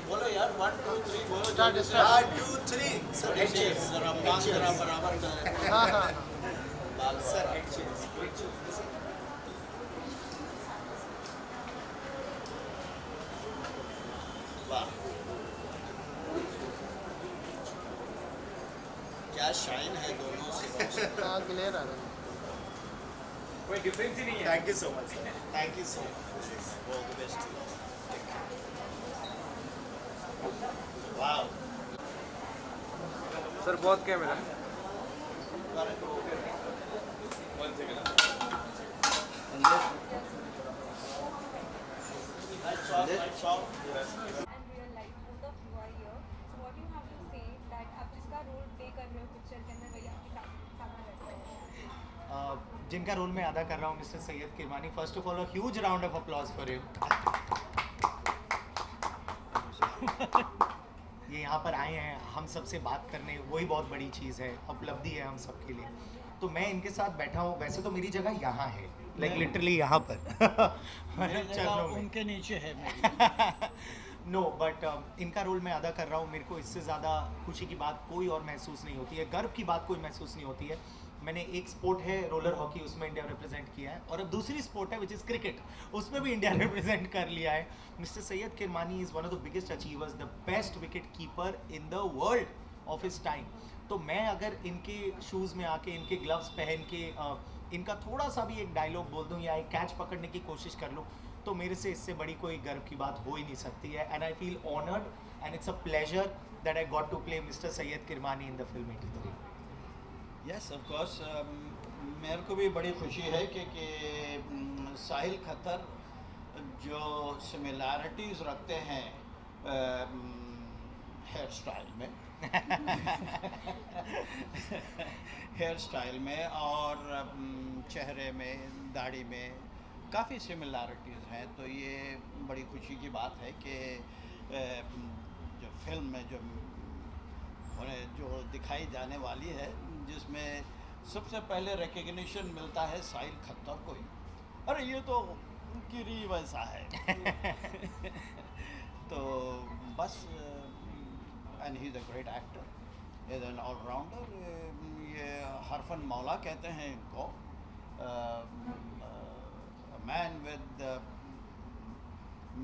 बोलो यार 1 2 3 बोलो Start, जल्दी से। start. 1 2 3 सर हेड चेयर्स जरा काम जरा बराबर करें। हाँ हाँ बाल सर हेड चेयर्स वाह क्या शाइन है दोनों सिरों से। हाँ क्लियर आ रहा है कोई डिफरेंस ही नहीं है। Thank you so much sir thank you so much all the best wow sir बहुत camera Lights off. and real life, both of you are here. So what do you have to say that आप जिसका role play कर रहे हो picture के अंदर वही आपके सामने रहता है? जिनका रोल मैं अदा कर रहा हूँ mister Syed Kirmani, first of all a huge round of applause for him. ये यहाँ पर आए हैं हम सबसे बात करने, वही बहुत बड़ी चीज़ है, उपलब्धि है हम सबके लिए। तो मैं इनके साथ बैठा हूँ, वैसे तो मेरी जगह यहाँ है, लाइक लिटरली यहाँ पर चरणों में। उनके नीचे है मेरी नो बट इनका रोल मैं अदा कर रहा हूँ, मेरे को इससे ज़्यादा खुशी की बात कोई और महसूस नहीं होती है, गर्व की बात कोई महसूस नहीं होती है। मैंने एक स्पोर्ट है रोलर हॉकी, उसमें इंडिया रिप्रेजेंट किया है, और अब दूसरी स्पोर्ट है विच इज़ क्रिकेट, उसमें भी इंडिया रिप्रेजेंट कर लिया है। Mister Syed Kirmani is one of the biggest achievers, the best wicket keeper in the world of his time. तो मैं अगर इनके शूज़ में आके, इनके ग्लव्स पहन के इनका थोड़ा सा भी एक डायलॉग बोल दूँ या एक कैच पकड़ने की कोशिश कर लूँ, तो मेरे से इससे बड़ी कोई गर्व की बात हो ही नहीं सकती है। And I feel honoured and it's a pleasure that I got to play mister Syed Kirmani in the film 83। Yes of course मेरे को भी बड़ी खुशी है कि साहिल खतर जो सिमिलैरिटीज़ रखते हैं हेयर स्टाइल में हेयर स्टाइल में और चेहरे में, दाढ़ी में काफ़ी सिमिलैरिटीज़ हैं, तो ये बड़ी खुशी की बात है कि जो फिल्म में जो दिखाई जाने वाली है, जिसमें सबसे पहले रिकग्निशन मिलता है साहिल खत्तर को ही, अरे ये तो गिरी वैसा है तो बस and he is a great actor, is an allrounder. ये हरफन मौला कहते हैं इनको, मैन विद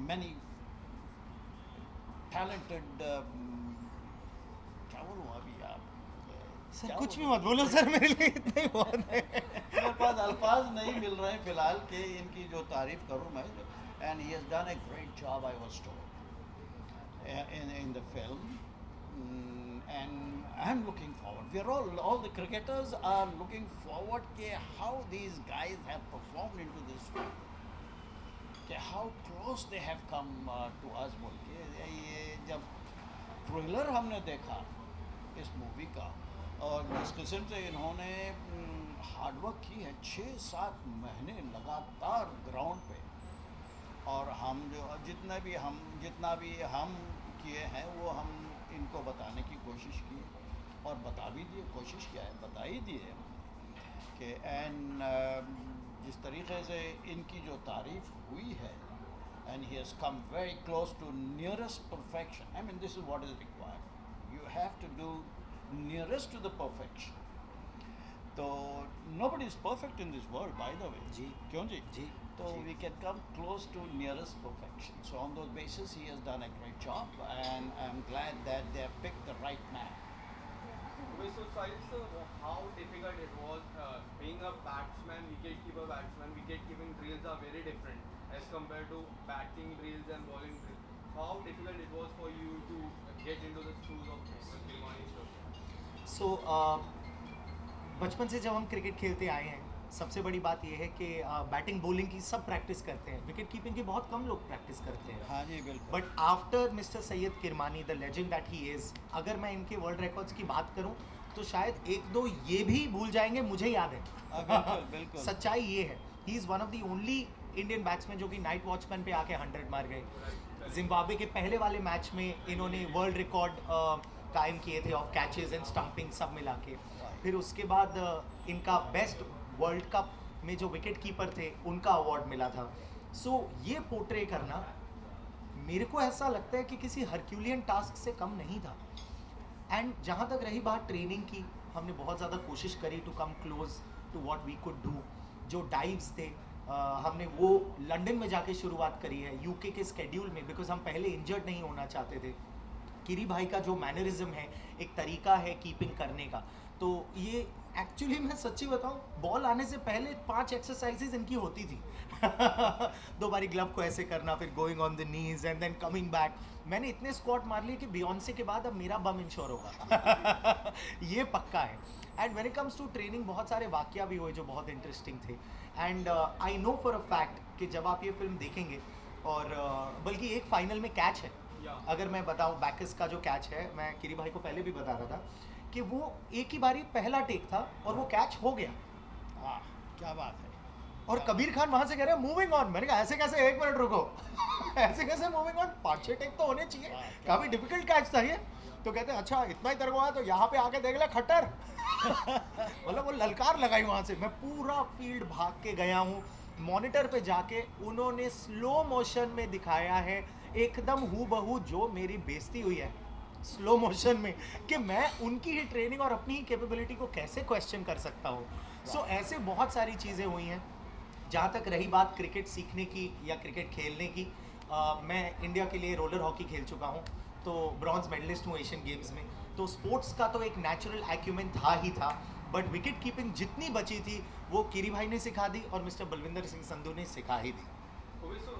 मैनी टैलेंटेड, क्या बोलूँ अभी आप सर क्या कुछ भी बोलूं? मत बोलो सर, मेरे लिए इतना ही बहुत है। मेरे पास अल्फाज नहीं मिल रहे हैं फिलहाल कि इनकी जो तारीफ करूं मैं। And he has done a great job, I was told in the film, and I am looking forward, we are all the cricketers are looking forward के how these guys have performed into this film, कि how close they have come to us बोल के। ये जब trailer हमने देखा इस movie का, और जिस किस्म से इन्होंने हार्डवर्क की है 6-7 महीने लगातार ग्राउंड पे, और हम जो जितना भी हम किए हैं वो हम इनको बताने की कोशिश की, और बता भी दिए, कोशिश किया है, बता ही दिए कि एंड जिस तरीके से इनकी जो तारीफ हुई है, and he has come very close to nearest perfection. I mean this is what is required, you have to do nearest to the perfection. तो nobody is perfect in this world, by the way. जी क्यों जी? जी तो जी। we can come close to nearest perfection. So on those basis, he has done a great job, and I'm glad that they have picked the right man. So Sahil sir, how difficult it was being a batsman, wicket-keeper batsman. Wicket-keeping drills are very different as compared to batting drills and bowling drills. How difficult it was for you to get into the shoes of Kirmani sir? सो बचपन से जब हम cricket खेलते आए हैं, सबसे बड़ी बात यह है कि बैटिंग बॉलिंग की सब प्रैक्टिस करते हैं, विकेट कीपिंग की बहुत कम लोग प्रैक्टिस करते हैं। हाँ जी, बिल्कुल। But after mister Syed Kirmani, the legend that he is, अगर मैं इनके वर्ल्ड रिकॉर्ड्स की बात करूं तो शायद 1-2 ये भी भूल जाएंगे, मुझे याद है। बिल्कुल बिल्कुल। सच्चाई ये है, he is one of the only Indian batsman जो कि नाइट वॉचमैन पे आके 100 मार गए। जिम्बाब्वे के पहले वाले मैच में इन्होंने वर्ल्ड रिकॉर्ड कायम किए थे ऑफ कैचेस एंड स्टंपिंग सब मिला के। फिर उसके बाद इनका बेस्ट वर्ल्ड कप में जो विकेट कीपर थे उनका अवार्ड मिला था। सो ये पोर्ट्रे करना मेरे को ऐसा लगता है कि किसी हरक्यूलियन टास्क से कम नहीं था। एंड जहाँ तक रही बात ट्रेनिंग की, हमने बहुत ज़्यादा कोशिश करी to come close to what we could do. जो डाइव्स थे हमने वो लंदन में जाके शुरुआत करी है, यूके के स्केड्यूल में, बिकॉज हम पहले इंजर्ड नहीं होना चाहते थे। किरी भाई का जो मैनरिज्म है, एक तरीका है कीपिंग करने का, तो ये एक्चुअली मैं सच्ची बताऊँ, बॉल आने से पहले 5 एक्सरसाइजेज इनकी होती थी। 2 बारी ग्लव को ऐसे करना, फिर going on the knees and then coming back. मैंने इतने स्क्वाट मार लिए कि बियॉन्से के बाद अब मेरा बम इंश्योर होगा। ये पक्का है। And when it comes to training, बहुत सारे वाकया भी हुए जो बहुत इंटरेस्टिंग थे। And I know for a fact कि जब आप ये फिल्म देखेंगे, और बल्कि एक फाइनल में कैच है, अगर मैं बताऊं बैकस का जो कैच है, मैं किरी भाई को पहले भी बता रहा था कि वो एक ही बारी पहला टेक था और वो कैच हो गया। हाँ, क्या बात है। और कबीर खान वहां से कह रहे हैं मूविंग ऑन। मैंने कहा ऐसे कैसे, 1 मिनट रुको। ऐसे कैसे मूविंग ऑन, 5-6 टेक तो होने चाहिए। काफी डिफिकल्ट कैच था ये। तो कहते हैं अच्छा इतना ही तेरे को आया तो यहाँ पे आके देख ले खट्टर। मतलब वो ललकार लगाई वहां से। मैं पूरा फील्ड भाग के गया हूँ, मॉनिटर पे जाके उन्होंने स्लो मोशन में दिखाया है, एकदम हूबहू जो मेरी बेइज्जती हुई है स्लो मोशन में, कि मैं उनकी ही ट्रेनिंग और अपनी ही कैपेबिलिटी को कैसे क्वेश्चन कर सकता हूँ। सो ऐसे बहुत सारी चीज़ें हुई हैं। जहाँ तक रही बात क्रिकेट सीखने की या क्रिकेट खेलने की, मैं इंडिया के लिए रोलर हॉकी खेल चुका हूँ, तो ब्रॉन्ज मेडलिस्ट हूँ एशियन गेम्स में। तो स्पोर्ट्स का तो एक नेचुरल एक्यूमेंट था ही था, बट विकेट कीपिंग जितनी बची थी वो किरी भाई ने सिखा दी और मिस्टर बलविंदर सिंह संधू ने सिखा ही दी। Okay, so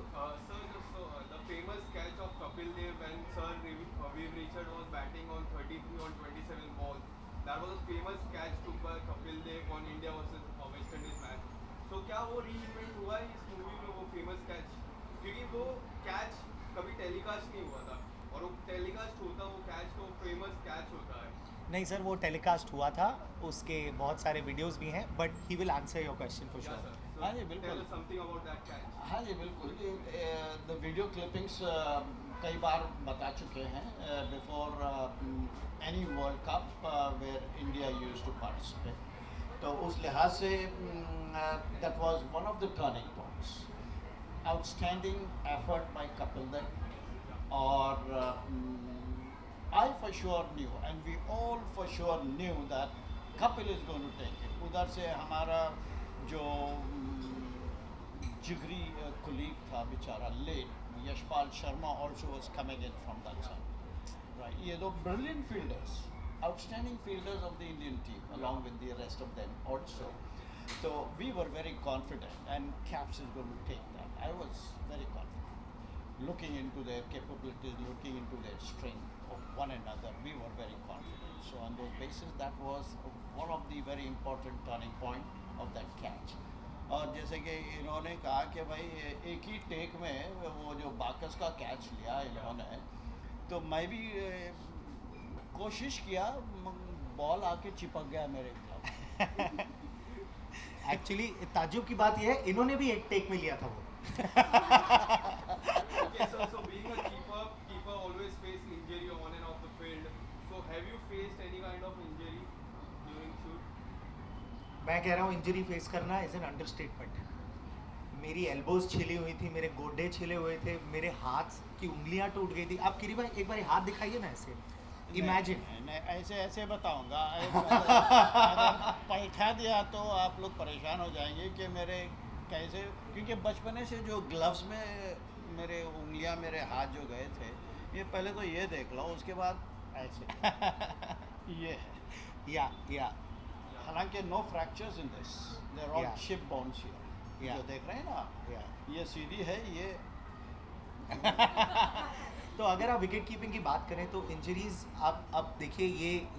the famous catch of Kapil Dev when Sir Viv Richard was batting on 33 on 27 balls, that was a famous catch took by Kapil Dev on India versus West Indies match. So क्या वो reinvent हुआ है इस movie में वो famous catch? क्योंकि वो catch कभी टेलीकास्ट नहीं हुआ था, और वो टेलीकास्ट होता वो कैच तो फेमस कैच होता है। नहीं सर, वो टेलीकास्ट हुआ था, उसके बहुत सारे वीडियोस भी हैं, but he will answer your question for sure. हाँ जी, बिल्कुल। Tell us something about that catch. हाँ जी, बिल्कुल। द वीडियो क्लिपिंग्स कई बार बता चुके हैं before any world cup where India used to participate. तो उस लिहाज से that was one of the turning points. Outstanding effort by Kapil Dev, और I for sure knew and we all for sure knew that Kapil is going to take it. उधर से हमारा जो जिगरी कुलीग था बेचारा late, Yashpal Sharma also was coming in from that side. Right. ये दो brilliant fielders, outstanding fielders of the Indian team along with the rest of them also. So we were very confident and Caps is going to take that. I was very confident. Looking into their capabilities, looking into their strength of one another, we were very confident. So on those basis, that was one of the very important turning point of that catch. और जैसे कि इन्होंने कहा कि भाई एक ही take में वो जो बाकस का कैच लिया इन्होंने, तो मैं भी कोशिश किया, बॉल आके चिपक गया मेरे ग्लव। एक्चुअली ताज्जुब की बात यह है, इन्होंने भी एक टेक में लिया था वो। Okay, so being a keeper always face injury on and off the field. So have you faced any kind of injury during shoot? मैं कह रहा हूँ इंजरी फेस करना इज एन अंडरस्टेटमेंट। मेरी एल्बोज छिली हुई थी, मेरे गोडे छिले हुए थे, मेरे हाथ की उंगलियां टूट गई थी। आप किरी भाई एक बार हाथ दिखाइए ना ऐसे, इमेजिन। नहीं, ऐसे ऐसे बताऊंगा। अगर बैठा दिया तो आप लोग परेशान हो जाएंगे कि मेरे कैसे, क्योंकि बचपने से जो ग्लव्स में मेरे उंगलियां मेरे हाथ जो गए थे, ये पहले तो ये देख लो, उसके बाद ऐसे ये है। या हालांकि no fractures in this, they are all Yeah. Chip bones here. Yeah. जो देख रहे हैं ना, या ये सीधी है, ये तो अगर आप विकेट कीपिंग की बात करें तो इंजरीज आप अब देखिए,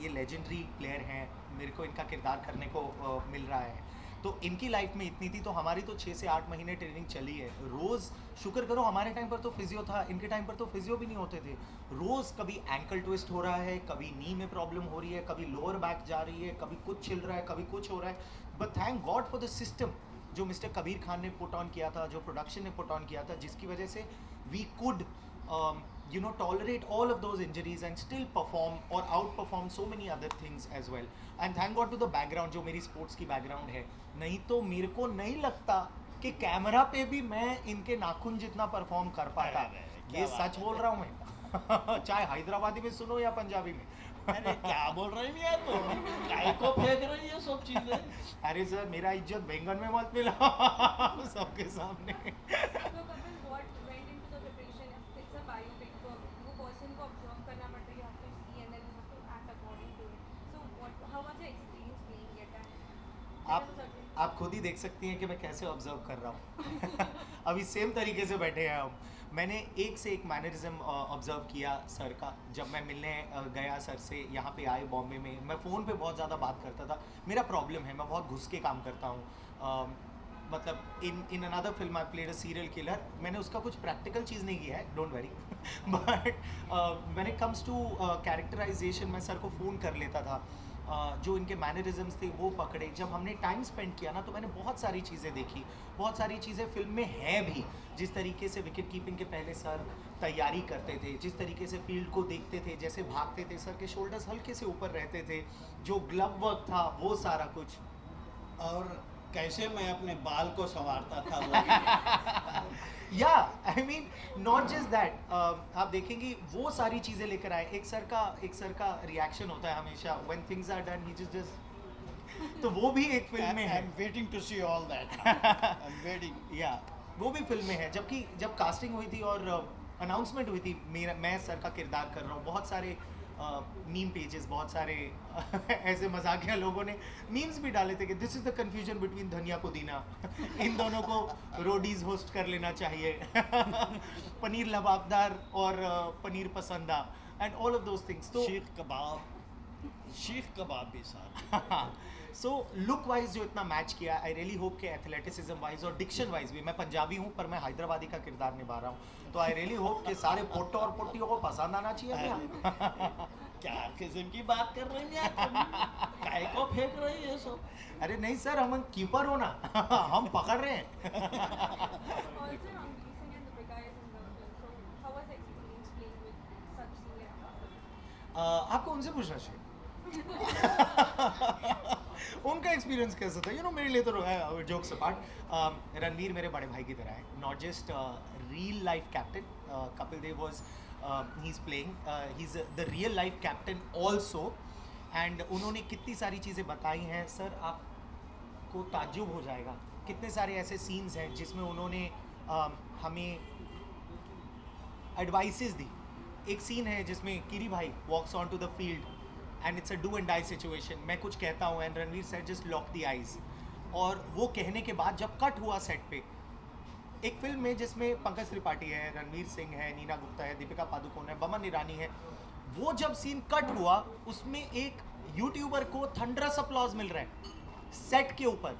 ये लेजेंडरी प्लेयर हैं, मेरे को इनका किरदार करने को मिल रहा है, तो इनकी लाइफ में इतनी थी, तो हमारी तो 6 से 8 महीने ट्रेनिंग चली है रोज़। शुक्र करो हमारे टाइम पर तो फिजियो था, इनके टाइम पर तो फिजियो भी नहीं होते थे। रोज़ कभी एंकल ट्विस्ट हो रहा है, कभी नी में प्रॉब्लम हो रही है, कभी लोअर बैक जा रही है, कभी कुछ छिल रहा है, कभी कुछ हो रहा है। But thank God for the system जो मिस्टर कबीर खान ने पुट ऑन किया था, जो प्रोडक्शन ने पुट ऑन किया था, जिसकी वजह से we could tolerate all of those injuries and still perform or outperform so many other things as well. And thank God to the background जो मेरी स्पोर्ट्स की बैकग्राउंड है, नहीं तो मेरे को नहीं लगता कि कैमरा पे भी मैं इनके नाखून जितना परफॉर्म कर पाता। ये बात सच है। बोल रहा हूँ मैं चाहे हैदराबादी में सुनो या पंजाबी में अरे क्या बोल रही है यार तुम, काय को फेंक रही है सब चीजें। अरे सर मेरा इज्जत बैंगन में मत मिला सबके सामने So Kapil, what went into the preparation? It's a biopic, तो वो person को observe करना पड़ता है, you have to see and then you have to act according to it. So how was your experience playing it? And आप खुद ही देख सकती हैं कि मैं कैसे ऑब्जर्व कर रहा हूँ अभी सेम तरीके से बैठे हैं हम। मैंने एक से एक मैनरिज्म ऑब्जर्व किया सर का। जब मैं मिलने गया सर से, यहाँ पे आए बॉम्बे में, मैं फ़ोन पे बहुत ज़्यादा बात करता था। मेरा प्रॉब्लम है, मैं बहुत घुस के काम करता हूँ। मतलब in another film I played a serial killer, मैंने उसका कुछ प्रैक्टिकल चीज़ नहीं किया है, don't worry but when it comes to characterization मैं सर को फ़ोन कर लेता था। जो इनके मैनरिज्म्स थे वो पकड़े। जब हमने टाइम स्पेंड किया ना तो मैंने बहुत सारी चीज़ें देखी, बहुत सारी चीज़ें फिल्म में हैं भी। जिस तरीके से विकेट कीपिंग के पहले सर तैयारी करते थे, जिस तरीके से फील्ड को देखते थे, जैसे भागते थे, सर के शोल्डर्स हल्के से ऊपर रहते थे, जो ग्लव वर्क था वो सारा कुछ। और कैसे मैं अपने बाल को संवारता था वो या I mean not just that, आप देखेंगे वो सारी चीज़ें लेकर आए। एक सर का रिएक्शन होता है हमेशा when things are done, he just तो वो भी एक फिल्म में आई है। Am waiting to see all that, I am waiting. या वो भी फिल्म में है। जबकि जब कास्टिंग हुई थी और अनाउंसमेंट हुई थी, मैं सर का किरदार कर रहा हूँ, बहुत सारे मीम पेजेस, बहुत सारे ऐसे मजाकिया लोगों ने मीम्स भी डाले थे कि this is the confusion between धनिया पुदीना इन दोनों को रोडीज होस्ट कर लेना चाहिए पनीर लबाबदार और paneer pasanda and all of those things. तो शीख कबाब भी साथ। सो लुक वाइज जो इतना मैच किया, आई रियली होप कि एथलेटिसिज्म वाइज और डिक्शन वाइज भी, मैं पंजाबी हूँ पर मैं हैदराबादी का किरदार निभा रहा हूँ, तो आई रियली होप कि सारे पोटो और पोटियों को पसंद आना चाहिए भैया। क्या किस्म की बात कर रही है तुम, काय को फेंक रही है सब। अरे नहीं सर, हम कीपर हो ना हम पकड़ रहे हैं also Ranveer Singh and Deepika is in the film. So how was the experience playing with such senior actors? आपको उनसे पूछना चाहिए उनका एक्सपीरियंस कैसा था। मेरे लिए तो जोक्स अपार्ट, रणवीर मेरे बड़े भाई की तरह है, not just real life captain. Kapil Dev was he is playing, he is the real life captain also. And उन्होंने कितनी सारी चीज़ें बताई हैं सर, आपको ताज्जुब हो जाएगा। कितने सारे ऐसे सीन्स हैं जिसमें उन्होंने हमें एडवाइसेस दी। एक सीन है जिसमें किरी भाई walks on to the field and it's a do and die situation. मैं कुछ कहता हूँ and Ranveer said just lock the eyes. और वो कहने के बाद जब कट हुआ सेट पे, एक फिल्म में जिसमें पंकज त्रिपाठी है, रणवीर सिंह है, नीना गुप्ता है, दीपिका पादुकोण है, बमन ईरानी है, वो जब सीन कट हुआ उसमें एक यूट्यूबर को थंडरस अपलॉज मिल रहा है सेट के ऊपर।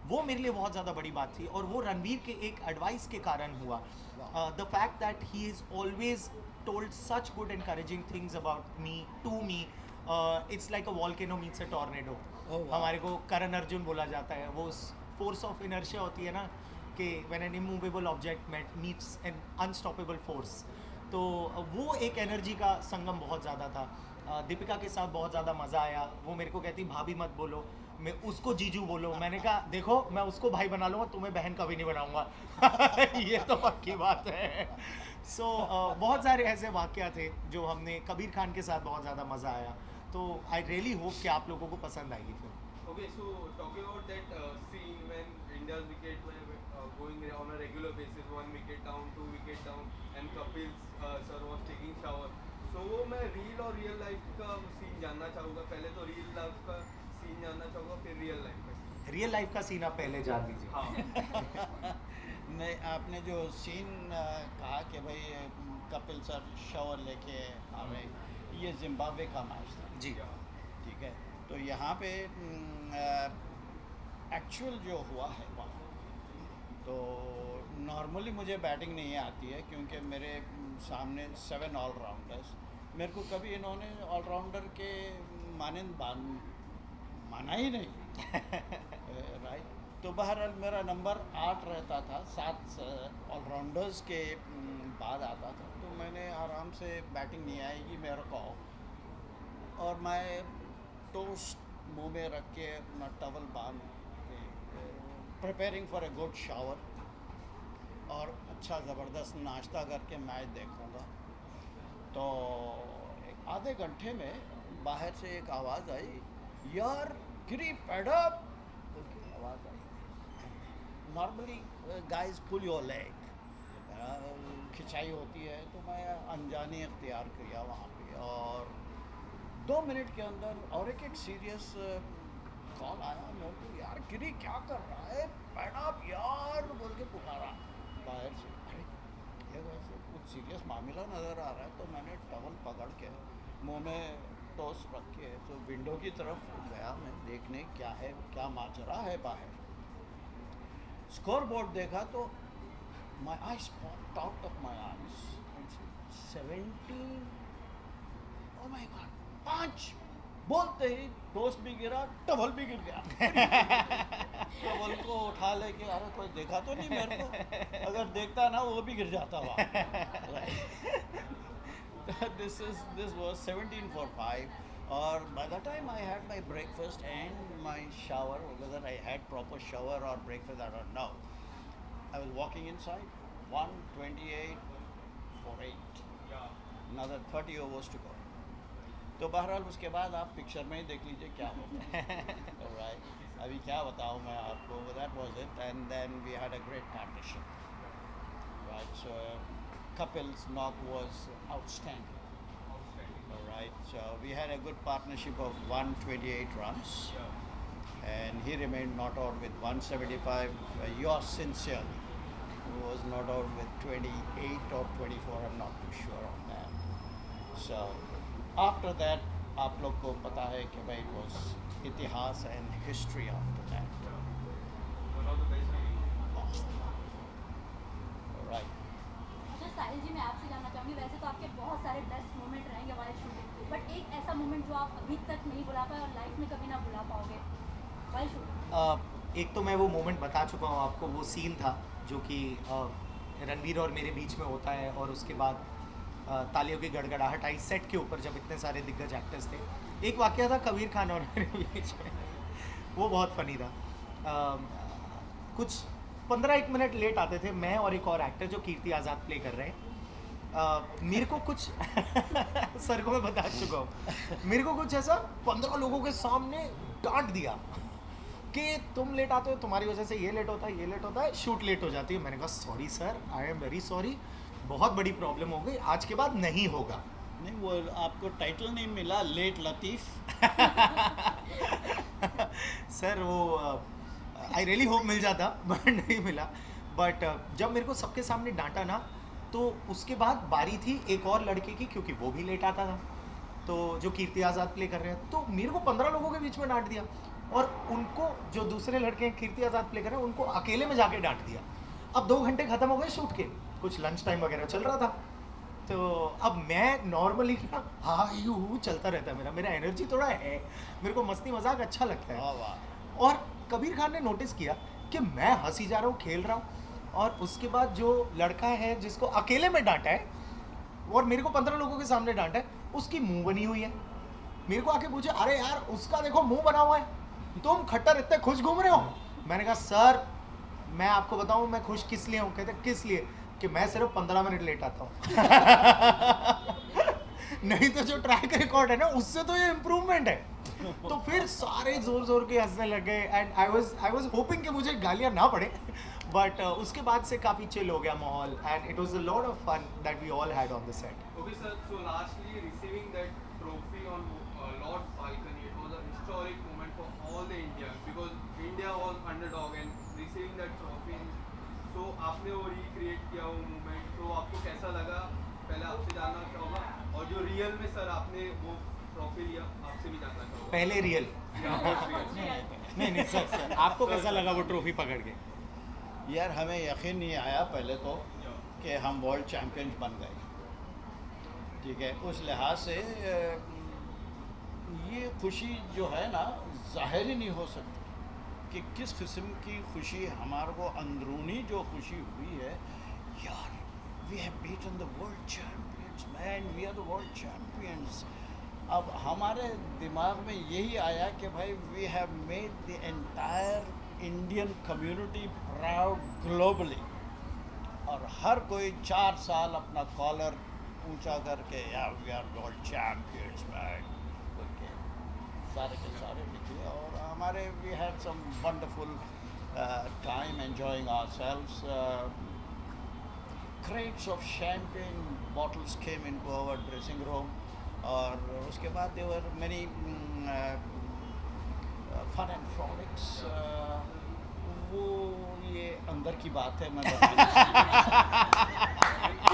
वो मेरे लिए बहुत ज़्यादा बड़ी बात थी और वो रणवीर के एक एडवाइस के कारण हुआ। The fact that he is always told such good encouraging things about me to me. It's like a volcano meets a tornado. हमारे को करण अर्जुन बोला जाता है, वो फोर्स ऑफ इनर्शिया होती है ना, कि when an immovable object meets an unstoppable force. तो वो एक एनर्जी का संगम बहुत ज़्यादा था। दीपिका के साथ बहुत ज़्यादा मज़ा आया। वो मेरे को कहती भाभी मत बोलो, मैं उसको जीजू बोलो। मैंने कहा देखो मैं उसको भाई बना लूँगा, तुम्हें बहन कभी नहीं बनाऊँगा ये तो पक्की बात है। सो बहुत सारे ऐसे वाक़या थे जो हमने, कबीर खान के साथ बहुत ज़्यादा मज़ा आया। तो आई रियली होप कि आप लोगों को पसंद आएगी film. Okay, so talking about that scene when India's wicket were going on a regular basis, 1 wicket down, 2 wicket down, and Kapil sir was taking shower. So मैं real और real life का scene जानना चाहूँगा। पहले तो real life का scene जानना चाहूँगा, फिर real life का। रियल लाइफ का सीन आप पहले जान लीजिए। हाँ। नहीं, आपने जो सीन कहा कि भाई कपिल सर शावर लेके आवे, ये जिम्बाब्वे का मैच था जी ठीक है। तो यहाँ पे एक्चुअल जो हुआ है वहाँ, तो नॉर्मली मुझे बैटिंग नहीं आती है क्योंकि मेरे सामने 7 ऑलराउंडर्स, मेरे को कभी इन्होंने ऑलराउंडर के मानंद माना ही नहीं राइट। तो बहरहाल मेरा नंबर 8 रहता था, 7 ऑलराउंडर्स के बाद आता था। तो मैंने आराम से बैटिंग नहीं आएगी मेरे को, और मैं टोस्ट मुंह में रख के अपना टवल बांध के preparing for a good shower. और अच्छा ज़बरदस्त नाश्ता करके मैच देखूँगा। तो एक आधे घंटे में बाहर से एक आवाज़ आई, यार गिरी पैडअप करके आवाज़ आई। Normally guys pull your leg, खिंचाई होती है, तो मैं अनजाने अख्तियार किया वहाँ पे, और 2 मिनट के अंदर और एक सीरियस कॉल आया मेरे को, यार गिरी क्या कर रहा है, पैडअप यार बोल के पुकारा बाहर से। अरे ये वैसे कुछ सीरियस मामला नज़र आ रहा है, तो मैंने टवल पकड़ के मुंह में टोस्ट रख के तो विंडो की तरफ गया मैं देखने क्या है, क्या माजरा है बाहर। स्कोर बोर्ड देखा तो my eyes popped out of my eyes, 17, oh my God, 5 बोलते ही टोस्ट भी गिरा, टवल भी गिर गया। टवल को उठा लेके, अरे कोई देखा तो नहीं मेरे को, अगर देखता ना वो भी गिर जाता वहाँ। This was 17 for 5, और by the time I had my breakfast and my shower, whether I had proper shower or breakfast I don't know, I was walking inside, 1:28 for 8, another 30 overs to go. तो बहरहाल उसके बाद आप picture में ही देख लीजिए क्या होता है। राइट, अभी क्या बताऊँ मैं आपको, that was it, and then we had a great partnership, right, so Kapil's knock was outstanding, right, so we had a good partnership of 128 runs, and he remained not out with 175. Yours sincerely was not out with 28 or 24, I'm not too sure on that. So after that आप लोग को पता है कि भाई वो इतिहास and history after that, right. अच्छा साहिल जी, मैं आपसे जानना चाहूँगी, वैसे तो आपके बहुत सारे बेस्ट मोमेंट रहेंगे हमारे शूटिंग, बट एक ऐसा मोमेंट जो आप अभी तक नहीं भुला पाए और लाइफ में कभी ना भुला पाओगे वाइल शूटिंग? एक तो मैं वो मोमेंट बता चुका हूँ आपको, वो सीन था जो कि रणवीर और मेरे बीच में होता है, और उसके बाद तालियों की गड़गड़ाहट आई सेट के ऊपर जब इतने सारे दिग्गज एक्टर्स थे। एक वाकया था कबीर खान और मेरे बीच में, वो बहुत फनी था। कुछ 15-1 मिनट लेट आते थे मैं और एक और एक्टर जो कीर्ति आज़ाद प्ले कर रहे हैं। मेरे को कुछ सर को मैं बता चुका हूँ, मेरे को कुछ ऐसा 15 लोगों के सामने डांट दिया कि तुम लेट आते हो, तुम्हारी वजह से ये लेट होता है, ये लेट होता है, शूट लेट हो जाती है। मैंने कहा sorry sir, I am very sorry, बहुत बड़ी प्रॉब्लम हो गई, आज के बाद नहीं होगा। नहीं, वो आपको टाइटल नहीं मिला, लेट लतीफ़। सर वो आई रियली होप मिल जाता, बट नहीं मिला। बट जब मेरे को सबके सामने डांटा ना, तो उसके बाद बारी थी एक और लड़के की, क्योंकि वो भी लेट आता था, तो जो कीर्ति आज़ाद प्ले कर रहे हैं, तो मेरे को 15 लोगों के बीच में डांट दिया, और उनको जो दूसरे लड़के हैं कीर्ति आज़ाद प्ले कर रहे हैं, उनको अकेले में जाके डांट दिया। अब 2 घंटे ख़त्म हो गए शूट के, कुछ लंच टाइम वगैरह चल रहा था, तो अब मैं नॉर्मली क्या हाँ यू चलता रहता है, मेरा एनर्जी थोड़ा है, मेरे को मस्ती मजाक अच्छा लगता है। और कबीर खान ने नोटिस किया कि मैं हंसी जा रहा हूँ, खेल रहा हूँ, और उसके बाद जो लड़का है जिसको अकेले में डांटा है और मेरे को 15 लोगों के सामने डांटा है, उसकी मुंह बनी हुई है। मेरे को आके पूछे, अरे यार उसका देखो मुंह बना हुआ है, तुम खट्टर इतने खुश घूम रहे हो। मैंने कहा सर मैं आपको बताऊं मैं खुश किस लिए हूँ। कहते किस लिए, कि मैं सिर्फ 15 मिनट लेट आता हूँ। नहीं तो जो ट्रैक रिकॉर्ड है ना, उससे तो ये इम्प्रूवमेंट है। तो फिर सारे जोर जोर के हंसने लगे, एंड आई वाज होपिंग कि मुझे गालियाँ ना पड़े, बट उसके बाद से काफ़ी चिल हो गया माहौल, and it was a lot of fun that we all had on the set. Okay, sir. So lastly, receiving that trophy on Lord's balcony, it was a historic moment for all the Indians because India was underdog and receiving that trophy. So आपने वो recreate किया वो moment, तो आपको कैसा लगा? पहले आपसे जानना चाहूँगा, और जो रियल में सर आपने वो ट्रॉफी लिया, आपसे भी जानना चाहूँगा। पहले रियल नहीं सर आपको कैसा लगा वो ट्रॉफी पकड़ के? यार हमें यकीन नहीं आया पहले तो कि हम वर्ल्ड चैम्पियंस बन गए, ठीक है। उस लिहाज से ये खुशी जो है ना ज़ाहिर ही नहीं हो सकती कि किस किस्म की खुशी हमारे को अंदरूनी जो खुशी हुई है। यार we have beaten the world champions man, we are the world champions. अब हमारे दिमाग में यही आया कि भाई we have made the entire Indian community proud globally, और हर कोई 4 साल अपना कॉलर ऊंचा करके या we are world champions man बोलके सारे के सारे निकले और हमारे we had some wonderful time enjoying ourselves. Crates of champagne bottles came into our dressing room और उसके बाद there were many fun and frolics. वो ये अंदर की बात है, मैं बता नहीं सकता.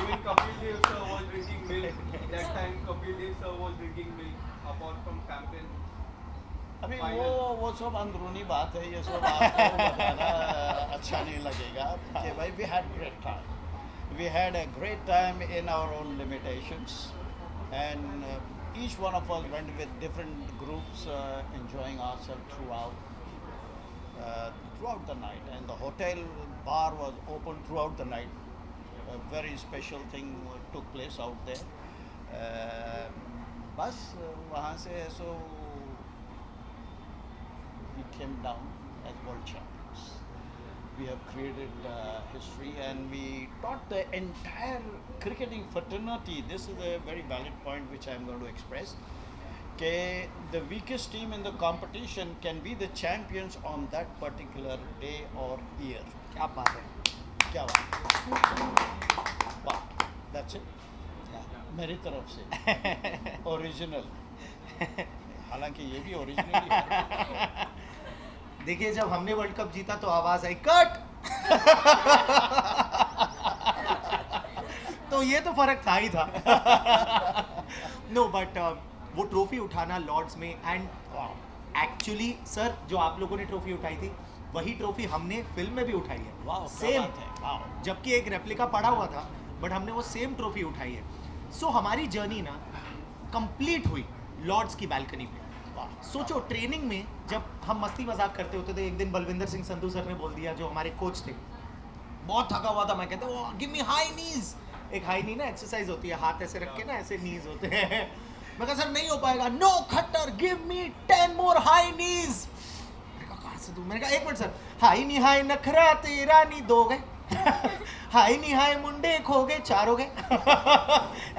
Even Kapil Dev sir was drinking milk. That time Kapil Dev sir was drinking milk apart from campaign. अभी Final. वो सब अंदरूनी बात है, ये सब आपको बताना अच्छा नहीं लगेगा कि भाई we had great time. We had a great time in our own limitations, and each one of us went with different groups, enjoying ourselves throughout the night. And the hotel bar was open throughout the night. A very special thing took place out there. बस वहाँ से so we came down as world champions. We have created history and we taught the entire cricketing fraternity. This is a very valid point which I am going to express. The weakest team in the competition can be the champions on that particular day or year. क्या बात है. क्या बात. Wow, that's it. मेरी तरफ से original. हालांकि ये भी ओरिजिनल ही है. देखिए जब हमने वर्ल्ड कप जीता तो आवाज आई कट. तो ये तो फर्क था ही था. नो बट वो ट्रॉफी उठाना लॉर्ड्स में एंड एक्चुअली सर जो आप लोगों ने ट्रॉफी उठाई थी वही ट्रॉफी हमने फिल्म में भी उठाई है. वाह, सेम क्या बात है. वाह. जबकि एक रेप्लिका पड़ा हुआ था बट हमने वो सेम ट्रॉफी उठाई है. सो हमारी जर्नी ना कंप्लीट हुई लॉर्ड्स की बालकनी पे. सोचो ट्रेनिंग में जब हम मस्ती मजाक करते होते थे, एक दिन बलविंदर सिंह संधू सर ने बोल दिया जो हमारे कोच थे, बहुत थका हुआ था, मैं कहता हूँ गिव मी हाई नीज. एक हाई नी ना एक्सरसाइज होती है, हाथ ऐसे रख के ना ऐसे नीज होते हैं. मैं कहा सर नहीं हो पाएगा. No Khattar give me 10 more high knees. मैंने कहा कहाँ से दूं. मैंने कहा एक मिनट सर. हाई नी हाई नखरा तेरा नी 2 गए. हाई नी हाई मुंडे खो गए 4 हो गए.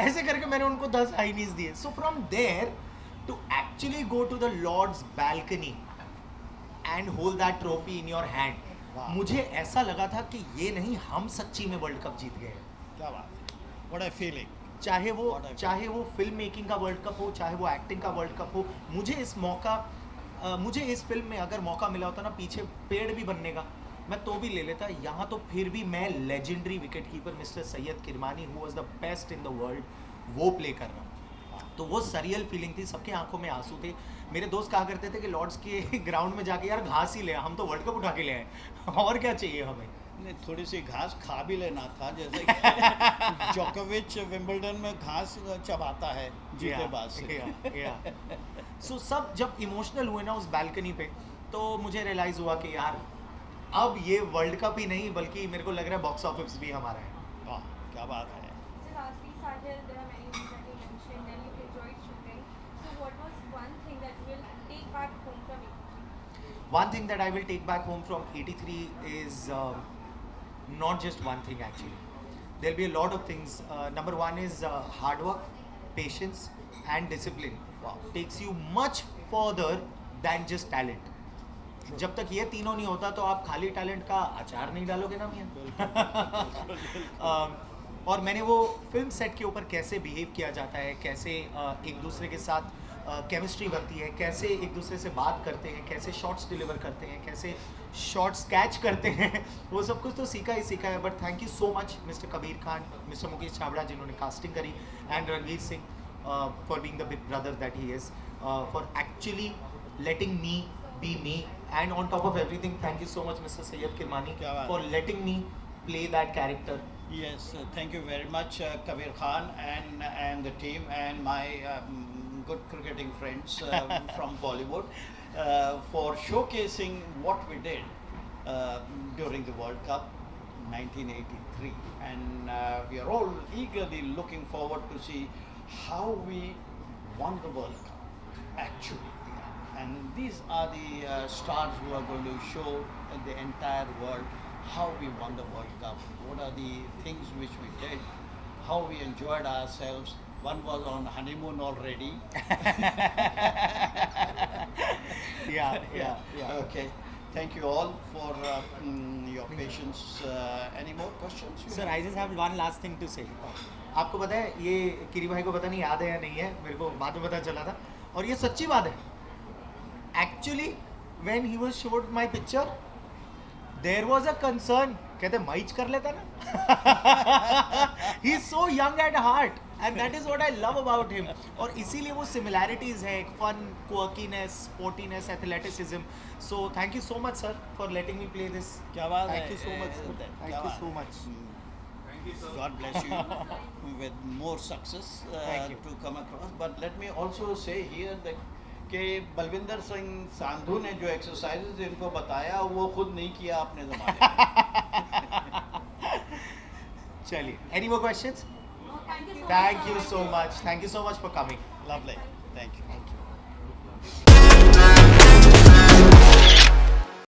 ऐसे करके मैंने उनको 10 हाई नीज दिए. So from there to actually go to the Lord's balcony and hold that trophy in your hand. Wow. मुझे ऐसा लगा था कि ये नहीं हम सच्ची में वर्ल्ड कप जीत गए. क्या बात. What a feeling. चाहे What a चाहे वो फिल्म मेकिंग का वर्ल्ड कप हो, चाहे वो एक्टिंग का वर्ल्ड कप हो. मुझे इस फिल्म में अगर मौका मिला होता ना पीछे पेड़ भी बनने का, मैं तो भी ले लेता. यहाँ तो फिर भी मैं legendary wicket keeper mister Syed Kirmani who was the best in the world वो प्ले कर रहा हूँ. तो वो सरियल फीलिंग थी. सबके आंखों में आंसू थे. मेरे दोस्त कहा करते थे कि लॉर्ड्स के ग्राउंड में जाके यार घास ही ले, हम तो वर्ल्ड कप उठा के ले आए, और क्या चाहिए हमें. नहीं, थोड़ी सी घास खा भी लेना था, जैसे कि जोकोविच विंबलडन में घास चबाता है जीतेबाज से. सो सब जब इमोशनल हुए ना उस बालकनी पे, तो मुझे रियलाइज हुआ कि यार अब ये वर्ल्ड कप ही नहीं बल्कि मेरे को लग रहा है बॉक्स ऑफिस भी हमारा है. वाह, क्या बात है. So lastly, Sajal, there are many things that you mentioned and you enjoyed shooting. So what was one thing that you will take back home from it? One thing that I will take back home from 83 is not just one thing actually. There'll be a lot of things. Number one is hard work, patience and discipline. Takes you much further than just talent. जब तक ये तीनों नहीं होता तो आप खाली talent का अचार नहीं डालोगे ना मियां. और मैंने वो फिल्म सेट के ऊपर कैसे बिहेव किया जाता है, कैसे एक दूसरे के साथ केमिस्ट्री बनती है, कैसे एक दूसरे से बात करते हैं, कैसे शॉट्स डिलीवर करते हैं, कैसे शॉट्स कैच करते हैं, वो सब कुछ तो सीखा ही सीखा है. But thank you so much mister Kabir Khan, mister Mukesh Chhabra जिन्होंने कास्टिंग करी, and Ranveer Singh for being the big brother that he is, for actually letting me be me, and on top of everything thank you so much Mr. Sayyid Kirmani for letting me play that character. Yes, thank you very much Kabir Khan and the team and my good cricketing friends from Bollywood for showcasing what we did during the World Cup 1983, and we are all eagerly looking forward to see how we won the World Cup actually. And these are the stars who are going to show the entire world how we won the World Cup, what are the things which we did, how we enjoyed ourselves. One was on honeymoon already. Yeah. Okay. Thank you all for your patience. Any more questions? you sir have? I just have one last thing to say. आपको पता है ये किरी भाई को पता नहीं याद है या नहीं है, मेरे को बाद में पता चला था और ये सच्ची बात है. Actually when he was showed my picture there was a concern, कहते माइच कर लेता ना. He is so young at heart and that is what I love about him. और इसीलिए वो सिमिलैरिटीज है, fun, quirkiness, sportiness, athleticism. So thank you so much sir for letting me play this. क्या बात है? Thank you so much sir, thank you so much. Thank you, sir. God bless you with more success Thank you. to come across. But let me also say here that कि बलविंदर सिंह सांधू ने जो exercises इनको बताया वो खुद नहीं किया अपने ज़माने में. चलिए, any more questions? Thank you so much. Thank you so much. Thank you so much for coming. Lovely. Thank you. Thank you.